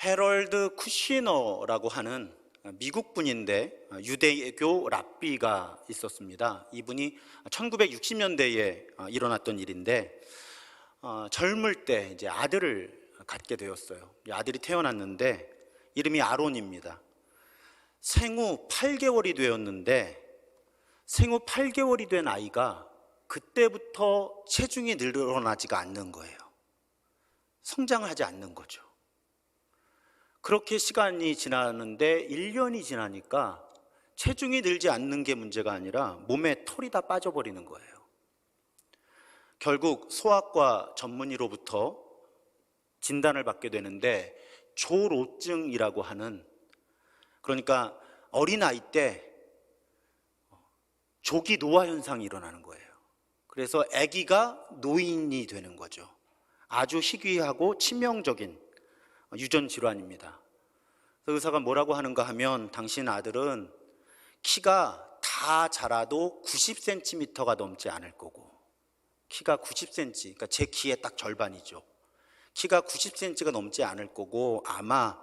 해럴드 쿠시너라고 하는 미국 분인데 유대교 랍비가 있었습니다. 이분이 1960년대에 일어났던 일인데 젊을 때 이제 아들을 갖게 되었어요. 아들이 태어났는데 이름이 아론입니다. 생후 8개월이 되었는데 생후 8개월이 된 아이가 그때부터 체중이 늘어나지가 않는 거예요. 성장을 하지 않는 거죠. 그렇게 시간이 지나는데 1년이 지나니까 체중이 늘지 않는 게 문제가 아니라 몸에 털이 다 빠져버리는 거예요. 결국 소아과 전문의로부터 진단을 받게 되는데 조로증이라고 하는, 그러니까 어린아이 때 조기 노화 현상이 일어나는 거예요. 그래서 아기가 노인이 되는 거죠. 아주 희귀하고 치명적인 유전 질환입니다. 그래서 의사가 뭐라고 하는가 하면 당신 아들은 키가 다 자라도 90cm가 넘지 않을 거고, 키가 90cm, 그러니까 제 키의 딱 절반이죠. 키가 90cm가 넘지 않을 거고 아마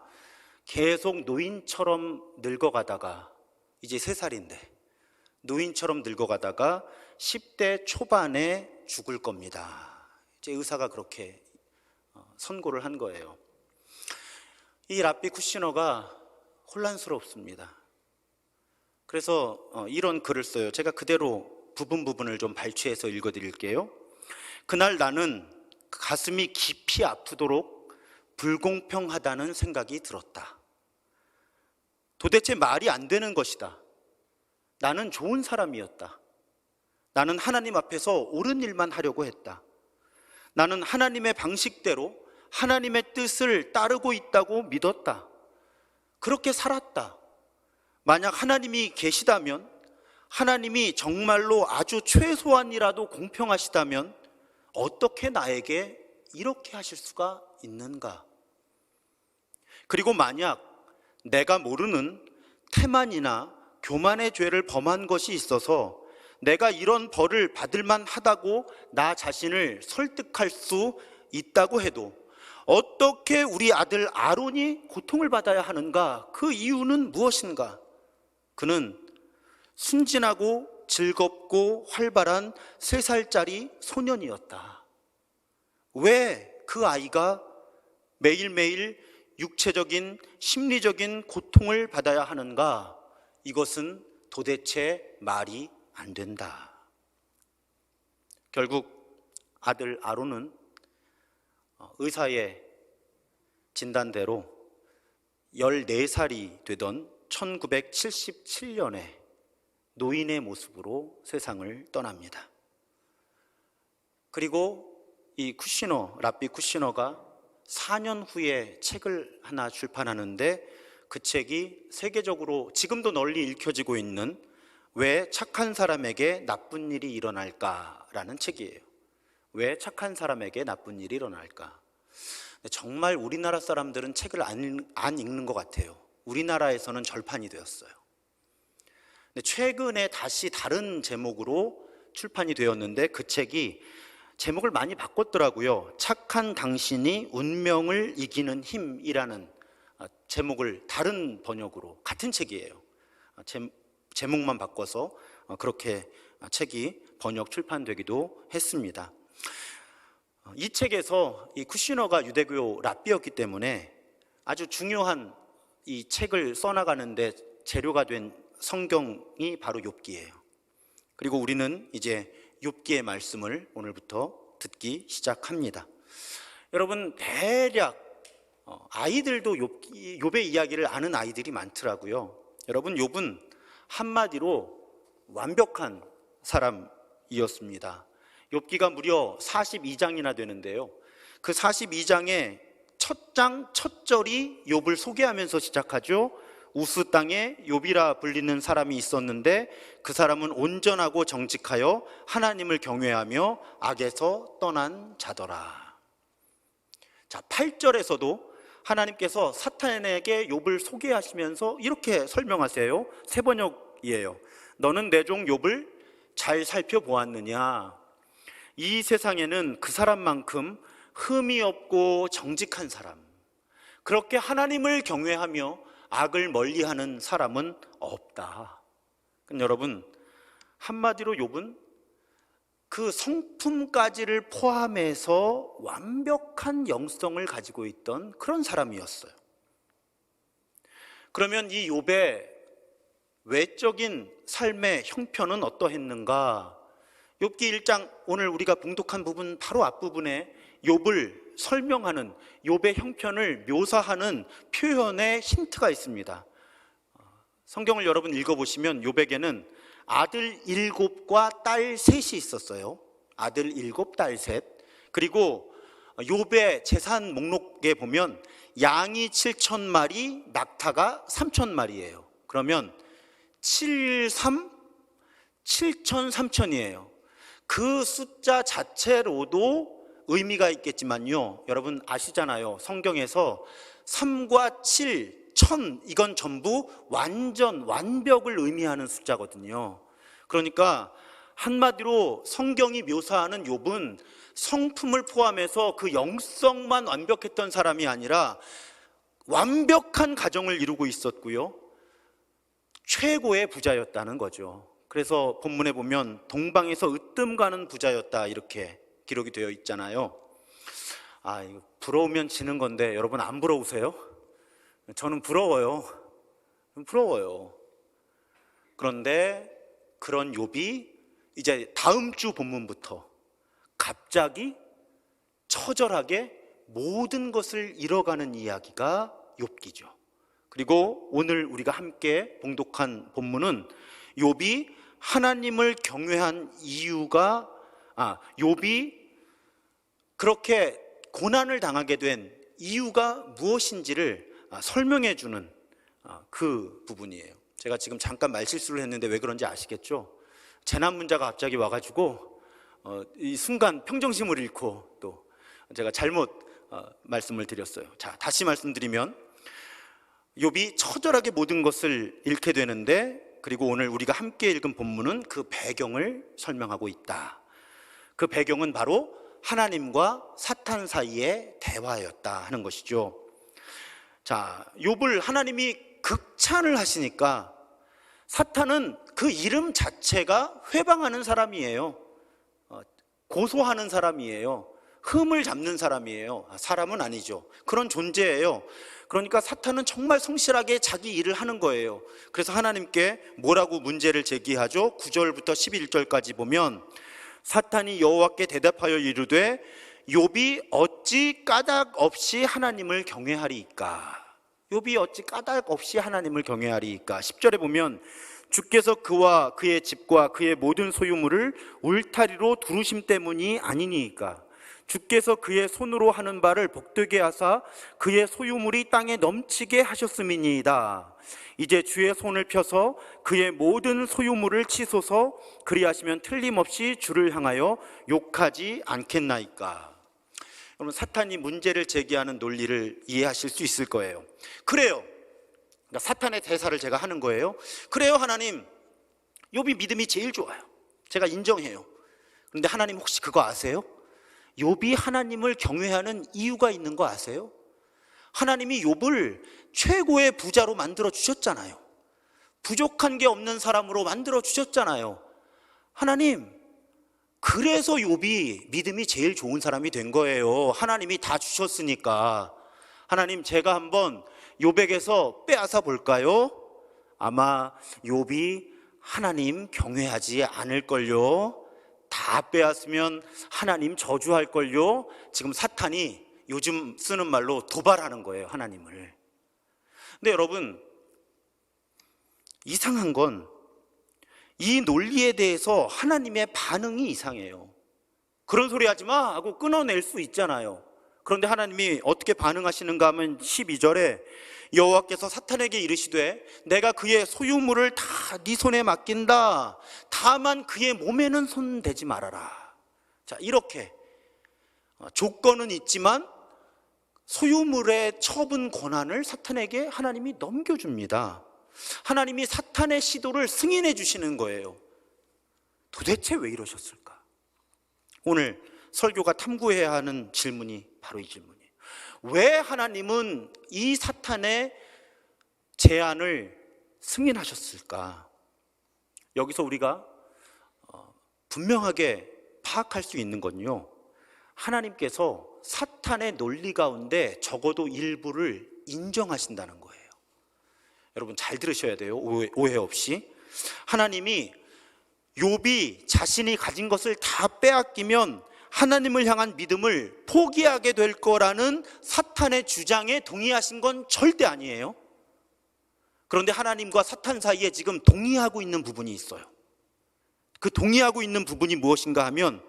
계속 노인처럼 늙어가다가, 이제 3살인데 노인처럼 늙어가다가 10대 초반에 죽을 겁니다. 이제 의사가 그렇게 선고를 한 거예요. 이 랍비 쿠시너가 혼란스럽습니다. 그래서 이런 글을 써요. 제가 그대로 부분을 좀 발췌해서 읽어드릴게요. 그날 나는 가슴이 깊이 아프도록 불공평하다는 생각이 들었다. 도대체 말이 안 되는 것이다. 나는 좋은 사람이었다. 나는 하나님 앞에서 옳은 일만 하려고 했다. 나는 하나님의 방식대로 하나님의 뜻을 따르고 있다고 믿었다. 그렇게 살았다. 만약 하나님이 계시다면, 하나님이 정말로 아주 최소한이라도 공평하시다면 어떻게 나에게 이렇게 하실 수가 있는가? 그리고 만약 내가 모르는 태만이나 교만의 죄를 범한 것이 있어서 내가 이런 벌을 받을 만하다고 나 자신을 설득할 수 있다고 해도 어떻게 우리 아들 아론이 고통을 받아야 하는가? 그 이유는 무엇인가? 그는 순진하고 즐겁고 활발한 3살짜리 소년이었다. 왜 그 아이가 매일매일 육체적인, 심리적인 고통을 받아야 하는가? 이것은 도대체 말이 안 된다. 결국 아들 아론은 의사의 진단대로 14살이 되던 1977년에 노인의 모습으로 세상을 떠납니다. 그리고 이 랍비 쿠시너가 4년 후에 책을 하나 출판하는데 그 책이 세계적으로 지금도 널리 읽혀지고 있는 왜 착한 사람에게 나쁜 일이 일어날까라는 책이에요. 왜 착한 사람에게 나쁜 일이 일어날까? 정말 우리나라 사람들은 책을 안 읽는 것 같아요. 우리나라에서는 절판이 되었어요. 최근에 다시 다른 제목으로 출판이 되었는데 그 책이 제목을 많이 바꿨더라고요. 착한 당신이 운명을 이기는 힘이라는 제목을 다른 번역으로, 같은 책이에요. 제목만 바꿔서 그렇게 책이 번역 출판되기도 했습니다. 이 책에서 이 쿠시너가 유대교 랍비였기 때문에 아주 중요한 이 책을 써나가는데 재료가 된 성경이 바로 욥기예요. 그리고 우리는 이제 욥기의 말씀을 오늘부터 듣기 시작합니다. 여러분, 대략 아이들도 욥의 이야기를 아는 아이들이 많더라고요. 여러분, 욥은 한마디로 완벽한 사람이었습니다. 욥기가 무려 42장이나 되는데요. 그 42장의 첫 장, 첫 절이 욥을 소개하면서 시작하죠. 우스 땅에 욥이라 불리는 사람이 있었는데 그 사람은 온전하고 정직하여 하나님을 경외하며 악에서 떠난 자더라. 자, 8절에서도 하나님께서 사탄에게 욥을 소개하시면서 이렇게 설명하세요. 새 번역이에요. 너는 내 종 욥을 잘 살펴보았느냐? 이 세상에는 그 사람만큼 흠이 없고 정직한 사람, 그렇게 하나님을 경외하며 악을 멀리하는 사람은 없다. 여러분, 한마디로 욥은 그 성품까지를 포함해서 완벽한 영성을 가지고 있던 그런 사람이었어요. 그러면 이 욥의 외적인 삶의 형편은 어떠했는가? 욥기 1장, 오늘 우리가 봉독한 부분 바로 앞부분에 욥을 설명하는, 욥의 형편을 묘사하는 표현의 힌트가 있습니다. 성경을 여러분 읽어보시면 욥에게는 아들 7과 딸 3이 있었어요. 아들 7, 딸 3. 그리고 욥의 재산 목록에 보면 양이 7,000마리, 낙타가 3,000마리예요. 그러면 7, 3, 7,000, 3,000이에요. 그 숫자 자체로도 의미가 있겠지만요, 여러분 아시잖아요. 성경에서 3과 7, 1000, 이건 전부 완벽을 의미하는 숫자거든요. 그러니까 한마디로 성경이 묘사하는 욥은 성품을 포함해서 그 영성만 완벽했던 사람이 아니라 완벽한 가정을 이루고 있었고요, 최고의 부자였다는 거죠. 그래서 본문에 보면 동방에서 으뜸 가는 부자였다, 이렇게 기록이 되어 있잖아요. 이거 부러우면 지는 건데 여러분 안 부러우세요? 저는 부러워요. 그런데 그런 욥이 이제 다음 주 본문부터 갑자기 처절하게 모든 것을 잃어가는 이야기가 욥기죠. 그리고 오늘 우리가 함께 봉독한 본문은 욥이 하나님을 경외한 이유가, 욥이 그렇게 고난을 당하게 된 이유가 무엇인지를 설명해 주는 그 부분이에요. 제가 지금 잠깐 말실수를 했는데 왜 그런지 아시겠죠? 재난 문자가 갑자기 와가지고 이 순간 평정심을 잃고 또 제가 잘못 말씀을 드렸어요. 자, 다시 말씀드리면 욥이 처절하게 모든 것을 잃게 되는데, 그리고 오늘 우리가 함께 읽은 본문은 그 배경을 설명하고 있다. 그 배경은 바로 하나님과 사탄 사이의 대화였다 하는 것이죠. 자, 욥을 하나님이 극찬을 하시니까 사탄은 그 이름 자체가 회방하는 사람이에요. 고소하는 사람이에요. 흠을 잡는 사람이에요. 사람은 아니죠. 그런 존재예요. 그러니까 사탄은 정말 성실하게 자기 일을 하는 거예요. 그래서 하나님께 뭐라고 문제를 제기하죠? 9절부터 11절까지 보면 사탄이 여호와께 대답하여 이르되 욥이 어찌 까닭 없이 하나님을 경외하리이까? 욥이 어찌 까닭 없이 하나님을 경외하리이까? 10절에 보면 주께서 그와 그의 집과 그의 모든 소유물을 울타리로 두르심 때문이 아니니까 주께서 그의 손으로 하는 바를 복되게 하사 그의 소유물이 땅에 넘치게 하셨음이니이다. 이제 주의 손을 펴서 그의 모든 소유물을 치소서. 그리하시면 틀림없이 주를 향하여 욕하지 않겠나이까? 여러분, 사탄이 문제를 제기하는 논리를 이해하실 수 있을 거예요. 그래요. 그러니까 사탄의 대사를 제가 하는 거예요. 그래요, 하나님, 욥이 믿음이 제일 좋아요. 제가 인정해요. 그런데 하나님 혹시 그거 아세요? 욥이 하나님을 경외하는 이유가 있는 거 아세요? 하나님이 욥을 최고의 부자로 만들어 주셨잖아요. 부족한 게 없는 사람으로 만들어 주셨잖아요. 하나님, 그래서 욥이 믿음이 제일 좋은 사람이 된 거예요. 하나님이 다 주셨으니까. 하나님, 제가 한번 욥에게서 빼앗아 볼까요? 아마 욥이 하나님 경외하지 않을걸요. 다 빼앗으면 하나님 저주할걸요. 지금 사탄이 요즘 쓰는 말로 도발하는 거예요, 하나님을. 근데 여러분, 이상한 건 이 논리에 대해서 하나님의 반응이 이상해요. 그런 소리 하지 마 하고 끊어낼 수 있잖아요. 그런데 하나님이 어떻게 반응하시는가 하면 12절에 여호와께서 사탄에게 이르시되 내가 그의 소유물을 다 네 손에 맡긴다. 다만 그의 몸에는 손 대지 말아라. 자, 이렇게 조건은 있지만 소유물의 처분 권한을 사탄에게 하나님이 넘겨줍니다. 하나님이 사탄의 시도를 승인해 주시는 거예요. 도대체 왜 이러셨을까? 오늘 설교가 탐구해야 하는 질문이 바로 이 질문이에요. 왜 하나님은 이 사탄의 제안을 승인하셨을까? 여기서 우리가 분명하게 파악할 수 있는 건요, 하나님께서 사탄의 논리 가운데 적어도 일부를 인정하신다는 거예요. 여러분 잘 들으셔야 돼요. 오해 없이. 하나님이 욥이 자신이 가진 것을 다 빼앗기면 하나님을 향한 믿음을 포기하게 될 거라는 사탄의 주장에 동의하신 건 절대 아니에요. 그런데 하나님과 사탄 사이에 지금 동의하고 있는 부분이 있어요. 그 동의하고 있는 부분이 무엇인가 하면,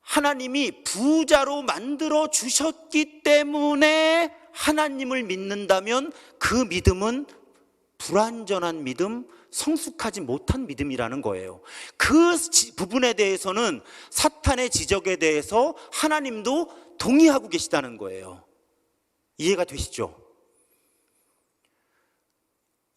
하나님이 부자로 만들어 주셨기 때문에 하나님을 믿는다면 그 믿음은 불완전한 믿음, 성숙하지 못한 믿음이라는 거예요. 그 부분에 대해서는 사탄의 지적에 대해서 하나님도 동의하고 계시다는 거예요. 이해가 되시죠?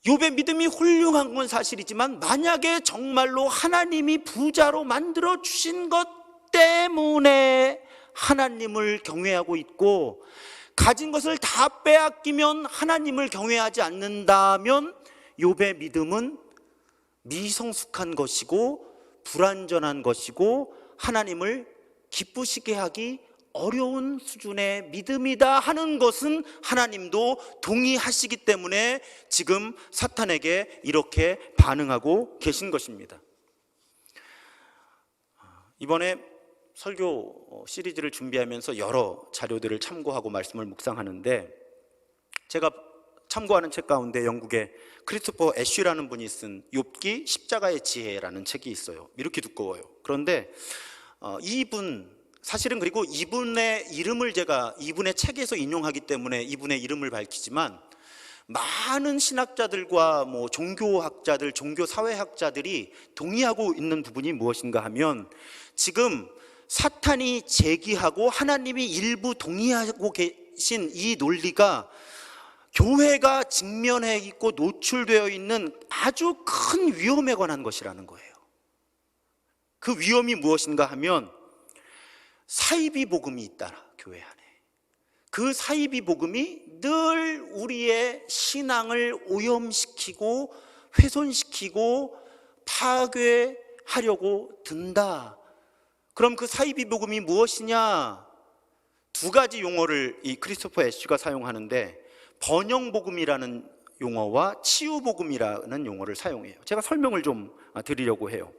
욥의 믿음이 훌륭한 건 사실이지만, 만약에 정말로 하나님이 부자로 만들어 주신 것 때문에 하나님을 경외하고 있고, 가진 것을 다 빼앗기면 하나님을 경외하지 않는다면 욥의 믿음은 미성숙한 것이고 불완전한 것이고 하나님을 기쁘시게 하기 어려운 수준의 믿음이다 하는 것은 하나님도 동의하시기 때문에 지금 사탄에게 이렇게 반응하고 계신 것입니다. 이번에 설교 시리즈를 준비하면서 여러 자료들을 참고하고 말씀을 묵상하는데, 제가 참고하는 책 가운데 영국의 크리스토퍼 애쉬라는 분이 쓴 욥기 십자가의 지혜라는 책이 있어요. 이렇게 두꺼워요. 그런데 이분 사실은, 그리고 이분의 이름을 제가 이분의 책에서 인용하기 때문에 이분의 이름을 밝히지만, 많은 신학자들과 종교학자들, 종교사회학자들이 동의하고 있는 부분이 무엇인가 하면, 지금 사탄이 제기하고 하나님이 일부 동의하고 계신 이 논리가 교회가 직면해 있고 노출되어 있는 아주 큰 위험에 관한 것이라는 거예요. 그 위험이 무엇인가 하면, 사이비 복음이 있다, 교회 안에. 그 사이비 복음이 늘 우리의 신앙을 오염시키고 훼손시키고 파괴하려고 든다. 그럼 그 사이비 복음이 무엇이냐? 두 가지 용어를 이 크리스토퍼 애쉬가 사용하는데, 번영복음이라는 용어와 치유복음이라는 용어를 사용해요. 제가 설명을 좀 드리려고 해요.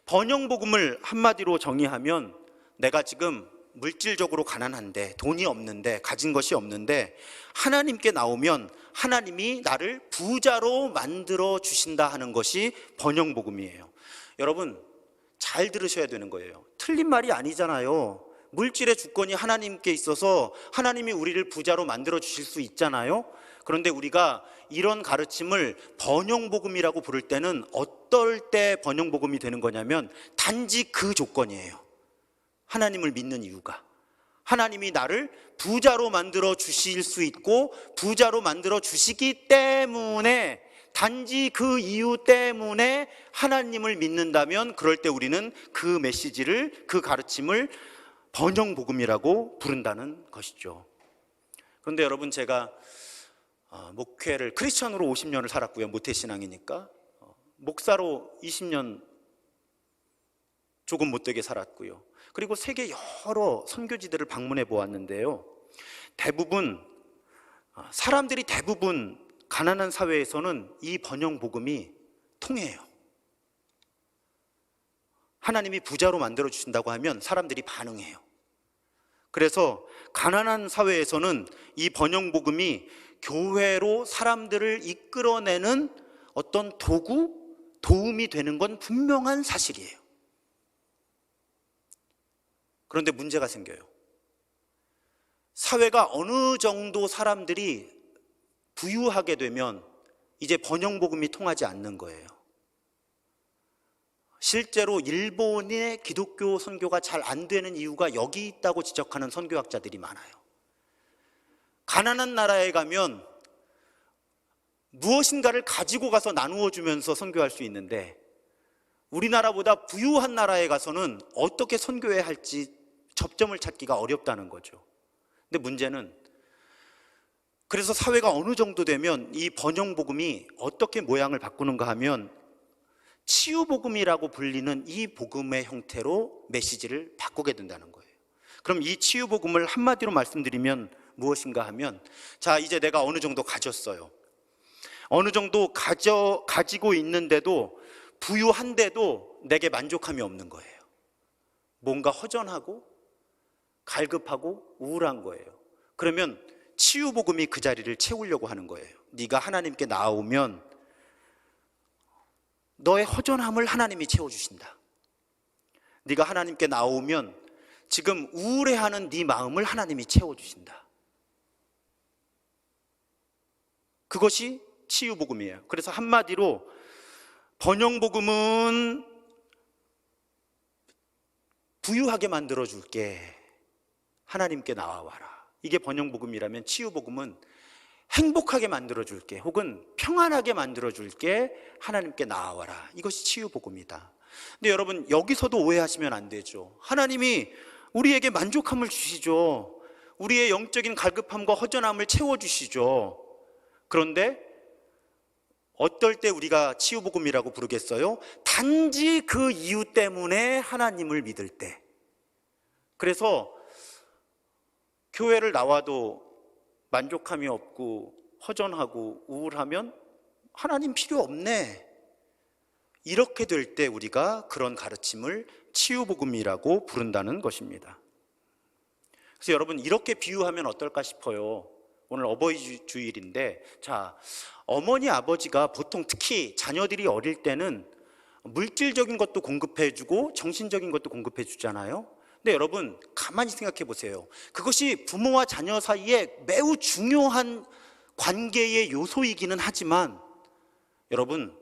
번영복음을 한마디로 정의하면, 내가 지금 물질적으로 가난한데, 돈이 없는데, 가진 것이 없는데 하나님께 나오면 하나님이 나를 부자로 만들어 주신다 하는 것이 번영복음이에요. 여러분 잘 들으셔야 되는 거예요. 틀린 말이 아니잖아요. 물질의 주권이 하나님께 있어서 하나님이 우리를 부자로 만들어 주실 수 있잖아요. 그런데 우리가 이런 가르침을 번영복음이라고 부를 때는 어떨 때 번영복음이 되는 거냐면, 단지 그 조건이에요. 하나님을 믿는 이유가, 하나님이 나를 부자로 만들어 주실 수 있고 부자로 만들어 주시기 때문에, 단지 그 이유 때문에 하나님을 믿는다면, 그럴 때 우리는 그 메시지를, 그 가르침을 번영복음이라고 부른다는 것이죠. 그런데 여러분, 제가 목회를 크리스천으로 50년을 살았고요. 모태신앙이니까. 목사로 20년 조금 못되게 살았고요. 그리고 세계 여러 선교지들을 방문해 보았는데요, 사람들이 대부분 가난한 사회에서는 이 번영복음이 통해요. 하나님이 부자로 만들어 주신다고 하면 사람들이 반응해요. 그래서 가난한 사회에서는 이 번영복음이 교회로 사람들을 이끌어내는 어떤 도움이 되는 건 분명한 사실이에요. 그런데 문제가 생겨요. 사회가 어느 정도 사람들이 부유하게 되면 이제 번영복음이 통하지 않는 거예요. 실제로 일본의 기독교 선교가 잘 안 되는 이유가 여기 있다고 지적하는 선교학자들이 많아요. 가난한 나라에 가면 무엇인가를 가지고 가서 나누어 주면서 선교할 수 있는데, 우리나라보다 부유한 나라에 가서는 어떻게 선교해야 할지 접점을 찾기가 어렵다는 거죠. 근데 문제는, 그래서 사회가 어느 정도 되면 이 번영복음이 어떻게 모양을 바꾸는가 하면 치유복음이라고 불리는 이 복음의 형태로 메시지를 바꾸게 된다는 거예요. 그럼 이 치유복음을 한마디로 말씀드리면 무엇인가 하면, 자, 이제 내가 어느 정도 가졌어요. 어느 정도 가지고 있는데도, 부유한데도 내게 만족함이 없는 거예요. 뭔가 허전하고 갈급하고 우울한 거예요. 그러면 치유복음이 그 자리를 채우려고 하는 거예요. 네가 하나님께 나아오면 너의 허전함을 하나님이 채워주신다. 네가 하나님께 나오면 지금 우울해하는 네 마음을 하나님이 채워주신다. 그것이 치유복음이에요. 그래서 한마디로 번영복음은 부유하게 만들어줄게, 하나님께 나와와라. 이게 번영복음이라면, 치유복음은 행복하게 만들어줄게, 혹은 평안하게 만들어줄게, 하나님께 나와와라. 이것이 치유복음이다. 근데 여러분, 여기서도 오해하시면 안 되죠. 하나님이 우리에게 만족함을 주시죠. 우리의 영적인 갈급함과 허전함을 채워주시죠. 그런데 어떨 때 우리가 치유복음이라고 부르겠어요? 단지 그 이유 때문에 하나님을 믿을 때. 그래서 교회를 나와도 만족함이 없고 허전하고 우울하면 하나님 필요 없네, 이렇게 될 때 우리가 그런 가르침을 치유복음이라고 부른다는 것입니다. 그래서 여러분, 이렇게 비유하면 어떨까 싶어요. 오늘 어버이 주일인데, 자, 어머니 아버지가 보통 특히 자녀들이 어릴 때는 물질적인 것도 공급해주고 정신적인 것도 공급해주잖아요. 근데 여러분, 가만히 생각해 보세요. 그것이 부모와 자녀 사이에 매우 중요한 관계의 요소이기는 하지만, 여러분,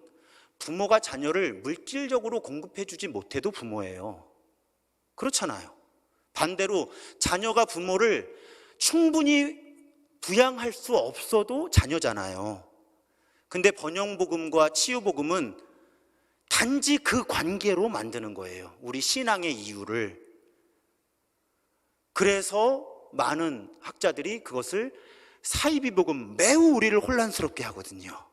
부모가 자녀를 물질적으로 공급해주지 못해도 부모예요. 그렇잖아요. 반대로 자녀가 부모를 충분히 부양할 수 없어도 자녀잖아요. 근데 번영복음과 치유복음은 단지 그 관계로 만드는 거예요. 우리 신앙의 이유를. 그래서 많은 학자들이 그것을 사이비복음, 매우 우리를 혼란스럽게 하거든요.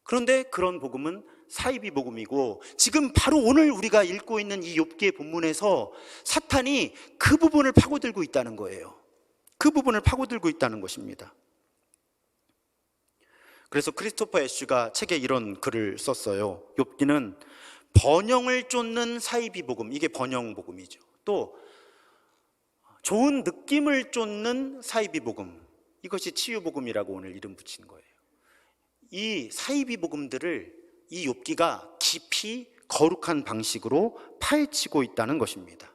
그런데 그런 복음은 사이비복음이고, 지금 바로 오늘 우리가 읽고 있는 이 욥기의 본문에서 사탄이 그 부분을 파고들고 있다는 거예요. 그 부분을 파고들고 있다는 것입니다. 그래서 크리스토퍼 애쉬가 책에 이런 글을 썼어요. 욥기는 번영을 쫓는 사이비복음, 이게 번영복음이죠. 또 좋은 느낌을 쫓는 사이비복음, 이것이 치유복음이라고 오늘 이름 붙인 거예요. 이 사이비복음들을 이 욥기가 깊이 거룩한 방식으로 파헤치고 있다는 것입니다.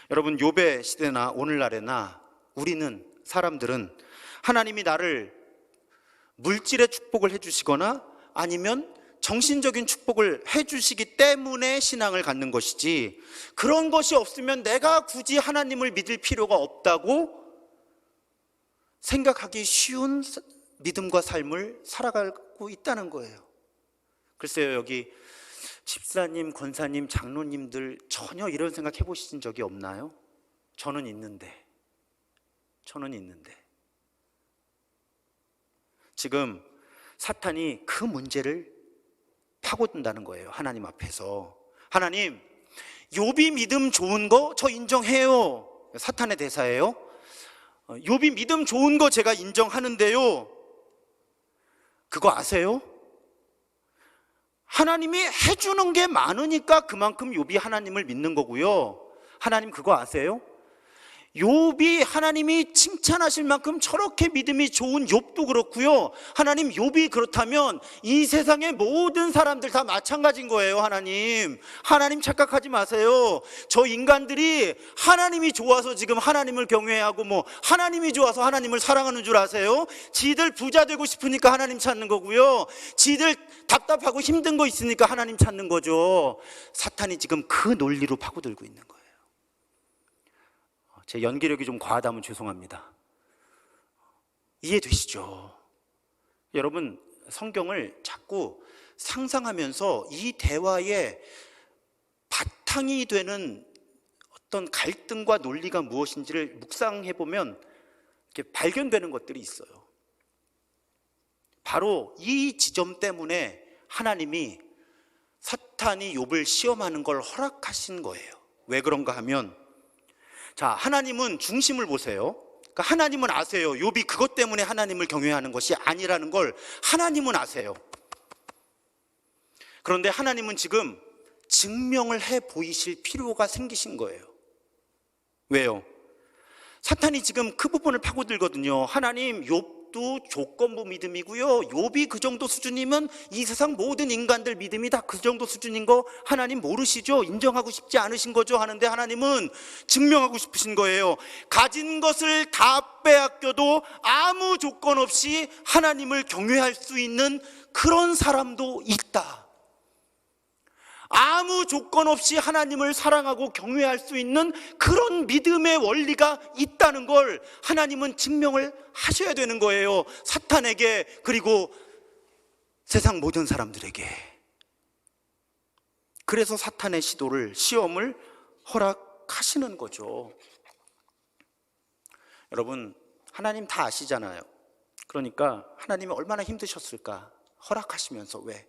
여러분, 욥의 시대나 오늘날에나 우리는, 사람들은 하나님이 나를 물질의 축복을 해주시거나 아니면 정신적인 축복을 해주시기 때문에 신앙을 갖는 것이지, 그런 것이 없으면 내가 굳이 하나님을 믿을 필요가 없다고 생각하기 쉬운 믿음과 삶을 살아가고 있다는 거예요. 글쎄요, 여기 집사님, 권사님, 장로님들 전혀 이런 생각 해보신 적이 없나요? 저는 있는데 지금 사탄이 그 문제를 파고든다는 거예요. 하나님 앞에서. 하나님, 욥이 믿음 좋은 거 저 인정해요. 사탄의 대사예요. 욥이 믿음 좋은 거 제가 인정하는데요, 그거 아세요? 하나님이 해주는 게 많으니까 그만큼 욥이 하나님을 믿는 거고요. 하나님 그거 아세요? 욥이 하나님이 칭찬하실 만큼 저렇게 믿음이 좋은 욥도 그렇고요. 하나님, 욥이 그렇다면 이 세상의 모든 사람들 다 마찬가지인 거예요. 하나님 착각하지 마세요. 저 인간들이 하나님이 좋아서 지금 하나님을 경외하고 하나님이 좋아서 하나님을 사랑하는 줄 아세요? 지들 부자 되고 싶으니까 하나님 찾는 거고요. 지들 답답하고 힘든 거 있으니까 하나님 찾는 거죠. 사탄이 지금 그 논리로 파고들고 있는 거예요. 제 연기력이 좀 과하다면 죄송합니다. 이해되시죠? 여러분, 성경을 자꾸 상상하면서 이 대화의 바탕이 되는 어떤 갈등과 논리가 무엇인지를 묵상해 보면 이렇게 발견되는 것들이 있어요. 바로 이 지점 때문에 하나님이 사탄이 욥을 시험하는 걸 허락하신 거예요. 왜 그런가 하면, 자, 하나님은 중심을 보세요. 그러니까 하나님은 아세요. 욥이 그것 때문에 하나님을 경외하는 것이 아니라는 걸 하나님은 아세요. 그런데 하나님은 지금 증명을 해 보이실 필요가 생기신 거예요. 왜요? 사탄이 지금 그 부분을 파고들거든요. 하나님, 욥도 조건부 믿음이고요, 욥이 그 정도 수준이면 이 세상 모든 인간들 믿음이 다 그 정도 수준인 거 하나님 모르시죠? 인정하고 싶지 않으신 거죠? 하는데 하나님은 증명하고 싶으신 거예요. 가진 것을 다 빼앗겨도 아무 조건 없이 하나님을 경외할 수 있는 그런 사람도 있다. 아무 조건 없이 하나님을 사랑하고 경외할 수 있는 그런 믿음의 원리가 있다는 걸 하나님은 증명을 하셔야 되는 거예요. 사탄에게, 그리고 세상 모든 사람들에게. 그래서 사탄의 시험을 허락하시는 거죠. 여러분, 하나님 다 아시잖아요. 그러니까 하나님이 얼마나 힘드셨을까? 허락하시면서. 왜?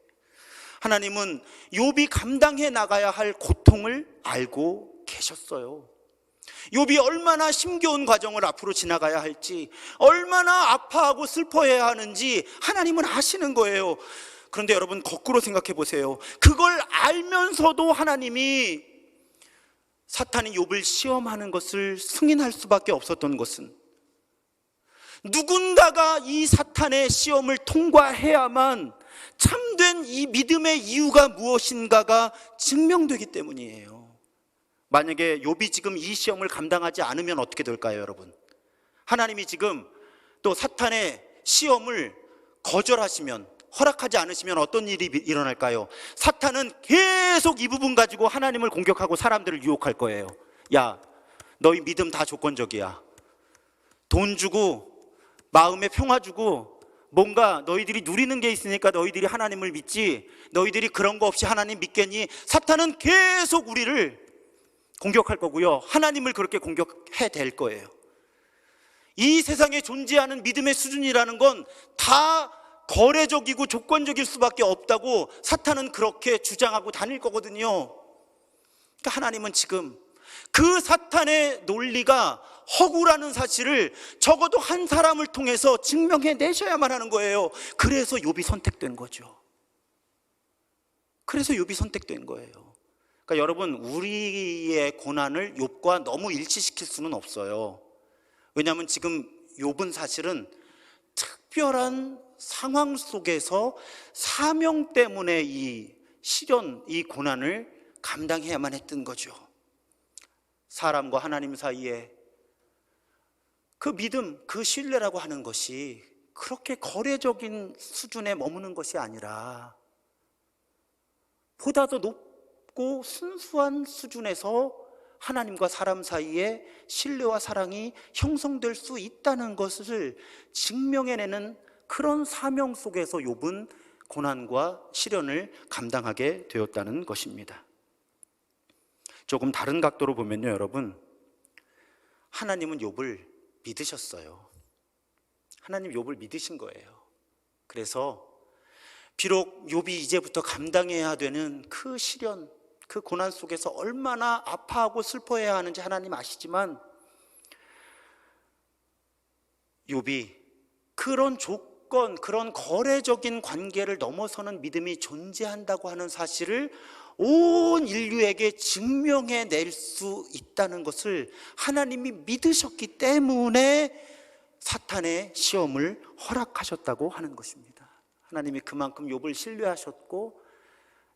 하나님은 욥이 감당해 나가야 할 고통을 알고 계셨어요. 욥이 얼마나 힘겨운 과정을 앞으로 지나가야 할지, 얼마나 아파하고 슬퍼해야 하는지 하나님은 아시는 거예요. 그런데 여러분, 거꾸로 생각해 보세요. 그걸 알면서도 하나님이 사탄이 욥을 시험하는 것을 승인할 수밖에 없었던 것은, 누군가가 이 사탄의 시험을 통과해야만 참된 이 믿음의 이유가 무엇인가가 증명되기 때문이에요. 만약에 욥이 지금 이 시험을 감당하지 않으면 어떻게 될까요, 여러분? 하나님이 지금 또 사탄의 시험을 거절하시면, 허락하지 않으시면 어떤 일이 일어날까요? 사탄은 계속 이 부분 가지고 하나님을 공격하고 사람들을 유혹할 거예요. 야, 너희 믿음 다 조건적이야. 돈 주고 마음의 평화 주고 뭔가 너희들이 누리는 게 있으니까 너희들이 하나님을 믿지, 너희들이 그런 거 없이 하나님 믿겠니? 사탄은 계속 우리를 공격할 거고요, 하나님을 그렇게 공격해 댈 거예요. 이 세상에 존재하는 믿음의 수준이라는 건 다 거래적이고 조건적일 수밖에 없다고 사탄은 그렇게 주장하고 다닐 거거든요. 그러니까 하나님은 지금 그 사탄의 논리가 허구라는 사실을 적어도 한 사람을 통해서 증명해 내셔야만 하는 거예요. 그래서 욥이 선택된 거죠. 그래서 욥이 선택된 거예요. 그러니까 여러분, 우리의 고난을 욥과 너무 일치시킬 수는 없어요. 왜냐하면 지금 욥은 사실은 특별한 상황 속에서 사명 때문에 이 시련, 이 고난을 감당해야만 했던 거죠. 사람과 하나님 사이에 그 믿음, 그 신뢰라고 하는 것이 그렇게 거래적인 수준에 머무는 것이 아니라 보다 더 높고 순수한 수준에서 하나님과 사람 사이에 신뢰와 사랑이 형성될 수 있다는 것을 증명해내는 그런 사명 속에서 욥은 고난과 시련을 감당하게 되었다는 것입니다. 조금 다른 각도로 보면요, 여러분, 하나님은 욥을 믿으셨어요. 하나님 욥을 믿으신 거예요. 그래서 비록 욥이 이제부터 감당해야 되는 그 시련, 그 고난 속에서 얼마나 아파하고 슬퍼해야 하는지 하나님 아시지만, 욥이 그런 조건, 그런 거래적인 관계를 넘어서는 믿음이 존재한다고 하는 사실을 온 인류에게 증명해 낼 수 있다는 것을 하나님이 믿으셨기 때문에 사탄의 시험을 허락하셨다고 하는 것입니다. 하나님이 그만큼 욥을 신뢰하셨고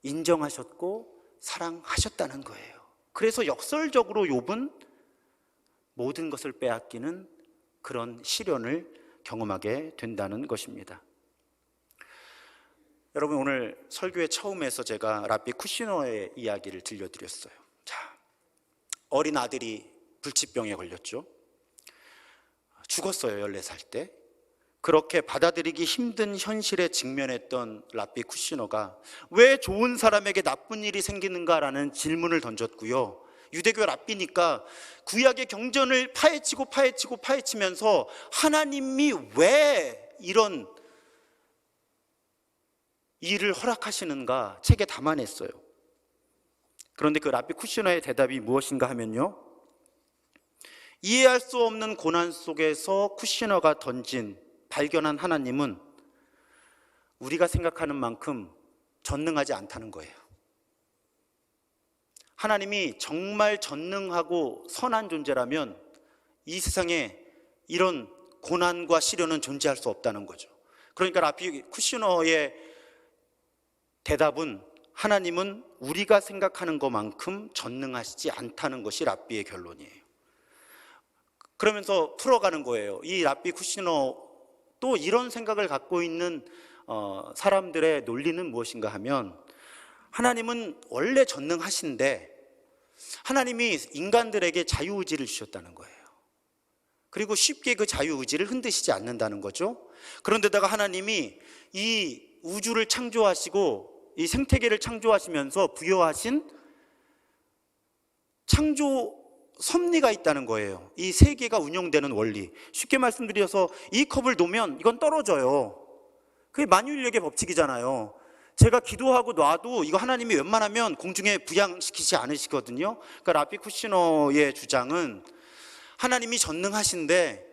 인정하셨고 사랑하셨다는 거예요. 그래서 역설적으로 욥은 모든 것을 빼앗기는 그런 시련을 경험하게 된다는 것입니다. 여러분, 오늘 설교의 처음에서 제가 랍비 쿠시노의 이야기를 들려드렸어요. 자, 어린 아들이 불치병에 걸렸죠. 죽었어요, 14살 때. 그렇게 받아들이기 힘든 현실에 직면했던 랍비 쿠시노가 왜 좋은 사람에게 나쁜 일이 생기는가라는 질문을 던졌고요, 유대교 랍비니까 구약의 경전을 파헤치면서 하나님이 왜 이런 일을 허락하시는가 책에 담아냈어요. 그런데 그 랍비 쿠시너의 대답이 무엇인가 하면요, 이해할 수 없는 고난 속에서 쿠시너가 발견한 하나님은 우리가 생각하는 만큼 전능하지 않다는 거예요. 하나님이 정말 전능하고 선한 존재라면 이 세상에 이런 고난과 시련은 존재할 수 없다는 거죠. 그러니까 랍비 쿠시너의 대답은 하나님은 우리가 생각하는 것만큼 전능하시지 않다는 것이 랍비의 결론이에요. 그러면서 풀어가는 거예요. 이 랍비 쿠시너 또 이런 생각을 갖고 있는 사람들의 논리는 무엇인가 하면, 하나님은 원래 전능하신데 하나님이 인간들에게 자유의지를 주셨다는 거예요. 그리고 쉽게 그 자유의지를 흔드시지 않는다는 거죠. 그런데다가 하나님이 이 우주를 창조하시고 이 생태계를 창조하시면서 부여하신 창조 섭리가 있다는 거예요. 이 세계가 운영되는 원리. 쉽게 말씀드려서 이 컵을 놓으면 이건 떨어져요. 그게 만유인력의 법칙이잖아요. 제가 기도하고 놔도 이거 하나님이 웬만하면 공중에 부양시키지 않으시거든요. 그러니까 랍비 쿠시너의 주장은 하나님이 전능하신데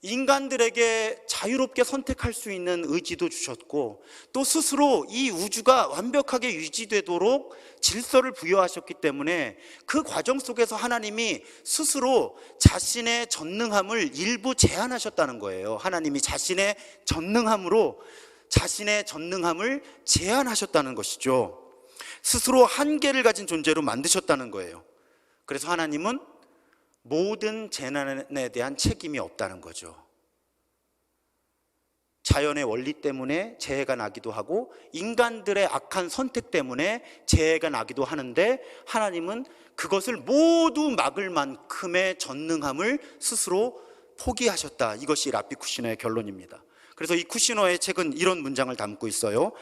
인간들에게 자유롭게 선택할 수 있는 의지도 주셨고, 또 스스로 이 우주가 완벽하게 유지되도록 질서를 부여하셨기 때문에 그 과정 속에서 하나님이 스스로 자신의 전능함을 일부 제한하셨다는 거예요. 하나님이 자신의 전능함으로 자신의 전능함을 제한하셨다는 것이죠. 스스로 한계를 가진 존재로 만드셨다는 거예요. 그래서 하나님은 모든 재난에 대한 책임이 없다는 거죠. 자연의 원리 때문에 재해가 나기도 하고 인간들의 악한 선택 때문에 재해가 나기도 하는데, 하나님은 그것을 모두 막을 만큼의 전능함을 스스로 포기하셨다. 이것이 랍비 쿠시너의 결론입니다. 그래서 이 쿠시너의 책은 이런 문장을 담고 있어요.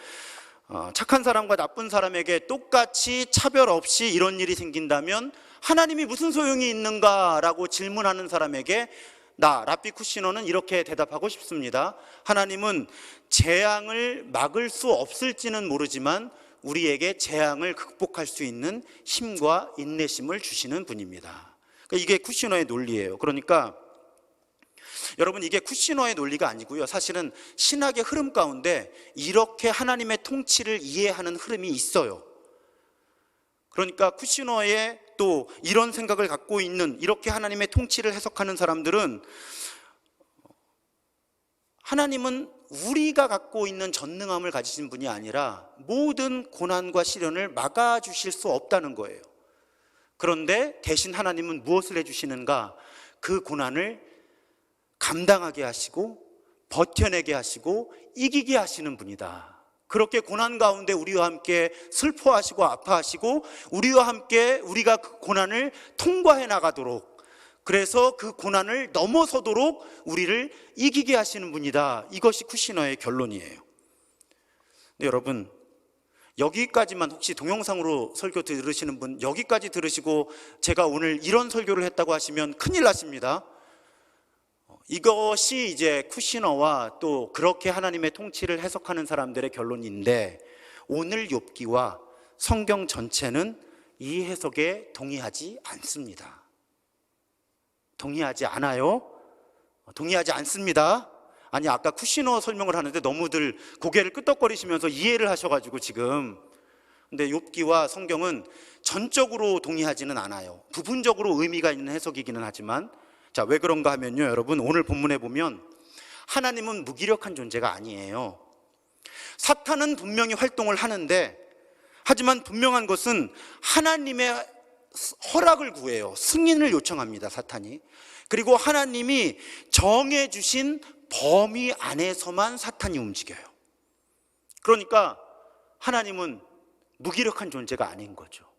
착한 사람과 나쁜 사람에게 똑같이 차별 없이 이런 일이 생긴다면 하나님이 무슨 소용이 있는가라고 질문하는 사람에게 랍비 쿠시너는 이렇게 대답하고 싶습니다. 하나님은 재앙을 막을 수 없을지는 모르지만 우리에게 재앙을 극복할 수 있는 힘과 인내심을 주시는 분입니다. 이게 쿠시너의 논리예요. 그러니까 여러분, 이게 쿠시너의 논리가 아니고요, 사실은 신학의 흐름 가운데 이렇게 하나님의 통치를 이해하는 흐름이 있어요. 그러니까 쿠시너의 또 이런 생각을 갖고 있는, 이렇게 하나님의 통치를 해석하는 사람들은 하나님은 우리가 갖고 있는 전능함을 가지신 분이 아니라 모든 고난과 시련을 막아주실 수 없다는 거예요. 그런데 대신 하나님은 무엇을 해주시는가? 그 고난을 감당하게 하시고 버텨내게 하시고 이기게 하시는 분이다. 그렇게 고난 가운데 우리와 함께 슬퍼하시고 아파하시고 우리와 함께 우리가 그 고난을 통과해 나가도록, 그래서 그 고난을 넘어서도록 우리를 이기게 하시는 분이다. 이것이 쿠시너의 결론이에요. 근데 여러분, 여기까지만, 혹시 동영상으로 설교 들으시는 분 여기까지 들으시고 제가 오늘 이런 설교를 했다고 하시면 큰일 나십니다. 이것이 이제 쿠시너와 또 그렇게 하나님의 통치를 해석하는 사람들의 결론인데, 오늘 욥기와 성경 전체는 이 해석에 동의하지 않습니다. 동의하지 않아요? 동의하지 않습니다. 아니, 아까 쿠시너 설명을 하는데 너무들 고개를 끄덕거리시면서 이해를 하셔가지고 지금. 근데 욥기와 성경은 전적으로 동의하지는 않아요. 부분적으로 의미가 있는 해석이기는 하지만, 자, 왜 그런가 하면요, 여러분, 오늘 본문에 보면 하나님은 무기력한 존재가 아니에요. 사탄은 분명히 활동을 하는데, 하지만 분명한 것은 하나님의 허락을 구해요. 승인을 요청합니다, 사탄이. 그리고 하나님이 정해주신 범위 안에서만 사탄이 움직여요. 그러니까 하나님은 무기력한 존재가 아닌 거죠.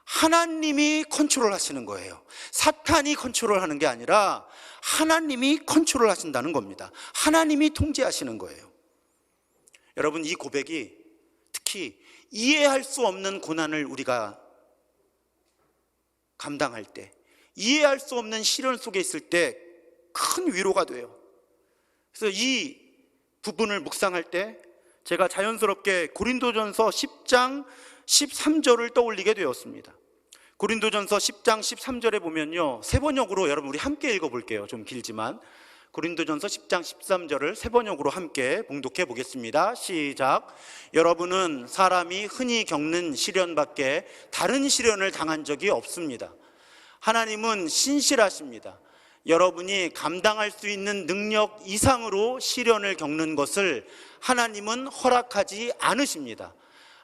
하나님이 컨트롤 하시는 거예요. 사탄이 컨트롤 하는 게 아니라 하나님이 컨트롤 하신다는 겁니다. 하나님이 통제하시는 거예요. 여러분, 이 고백이 특히 이해할 수 없는 고난을 우리가 감당할 때, 이해할 수 없는 시련 속에 있을 때 큰 위로가 돼요. 그래서 이 부분을 묵상할 때 제가 자연스럽게 고린도전서 10장 13절을 떠올리게 되었습니다. 고린도전서 10장 13절에 보면요, 세 번역으로 여러분 우리 함께 읽어볼게요. 좀 길지만 고린도전서 10장 13절을 세 번역으로 함께 봉독해 보겠습니다. 시작. 여러분은 사람이 흔히 겪는 시련밖에 다른 시련을 당한 적이 없습니다. 하나님은 신실하십니다. 여러분이 감당할 수 있는 능력 이상으로 시련을 겪는 것을 하나님은 허락하지 않으십니다.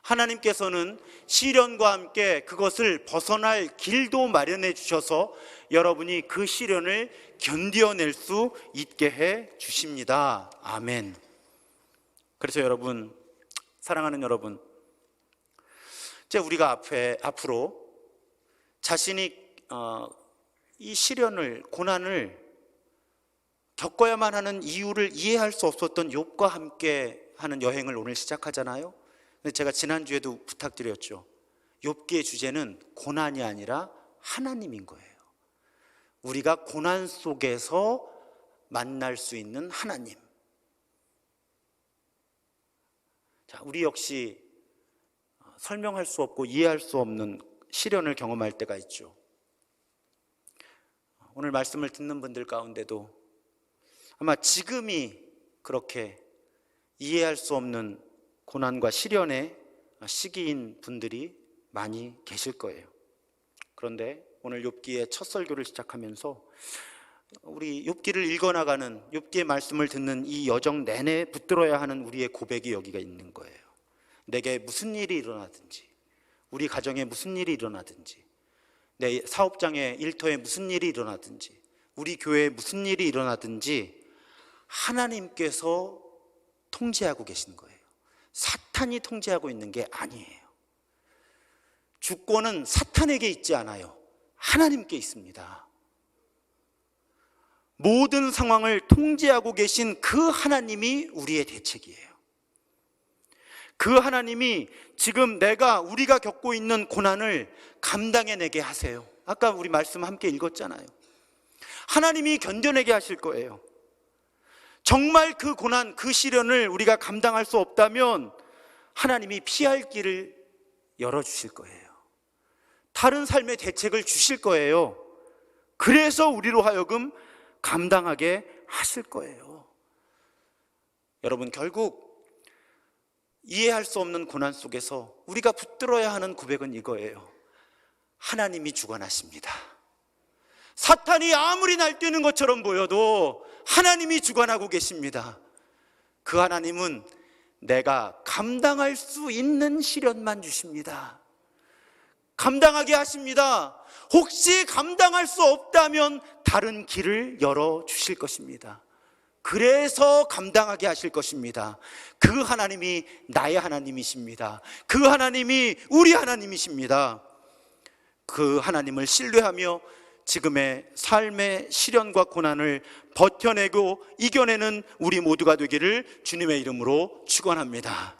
하나님께서는 시련과 함께 그것을 벗어날 길도 마련해 주셔서 여러분이 그 시련을 견뎌낼 수 있게 해 주십니다. 아멘. 그래서 여러분, 사랑하는 여러분, 이제 우리가 앞으로 자신이 이 시련을, 고난을 겪어야만 하는 이유를 이해할 수 없었던 욥과 함께 하는 여행을 오늘 시작하잖아요. 근데 제가 지난주에도 부탁드렸죠. 욥기의 주제는 고난이 아니라 하나님인 거예요. 우리가 고난 속에서 만날 수 있는 하나님. 자, 우리 역시 설명할 수 없고 이해할 수 없는 시련을 경험할 때가 있죠. 오늘 말씀을 듣는 분들 가운데도 아마 지금이 그렇게 이해할 수 없는 고난과 시련의 시기인 분들이 많이 계실 거예요. 그런데 오늘 욥기의 첫 설교를 시작하면서 우리 욥기를 읽어나가는, 욥기의 말씀을 듣는 이 여정 내내 붙들어야 하는 우리의 고백이 여기가 있는 거예요. 내게 무슨 일이 일어나든지, 우리 가정에 무슨 일이 일어나든지, 내 사업장에, 일터에 무슨 일이 일어나든지, 우리 교회에 무슨 일이 일어나든지 하나님께서 통제하고 계신 거예요. 사탄이 통제하고 있는 게 아니에요. 주권은 사탄에게 있지 않아요. 하나님께 있습니다. 모든 상황을 통제하고 계신 그 하나님이 우리의 대책이에요. 그 하나님이 지금 우리가 겪고 있는 고난을 감당해내게 하세요. 아까 우리 말씀 함께 읽었잖아요. 하나님이 견뎌내게 하실 거예요. 정말 그 고난, 그 시련을 우리가 감당할 수 없다면 하나님이 피할 길을 열어주실 거예요. 다른 삶의 대책을 주실 거예요. 그래서 우리로 하여금 감당하게 하실 거예요. 여러분, 결국 이해할 수 없는 고난 속에서 우리가 붙들어야 하는 고백은 이거예요. 하나님이 주관하십니다. 사탄이 아무리 날뛰는 것처럼 보여도 하나님이 주관하고 계십니다. 그 하나님은 내가 감당할 수 있는 시련만 주십니다. 감당하게 하십니다. 혹시 감당할 수 없다면 다른 길을 열어주실 것입니다. 그래서 감당하게 하실 것입니다. 그 하나님이 나의 하나님이십니다. 그 하나님이 우리 하나님이십니다. 그 하나님을 신뢰하며 지금의 삶의 시련과 고난을 버텨내고 이겨내는 우리 모두가 되기를 주님의 이름으로 축원합니다.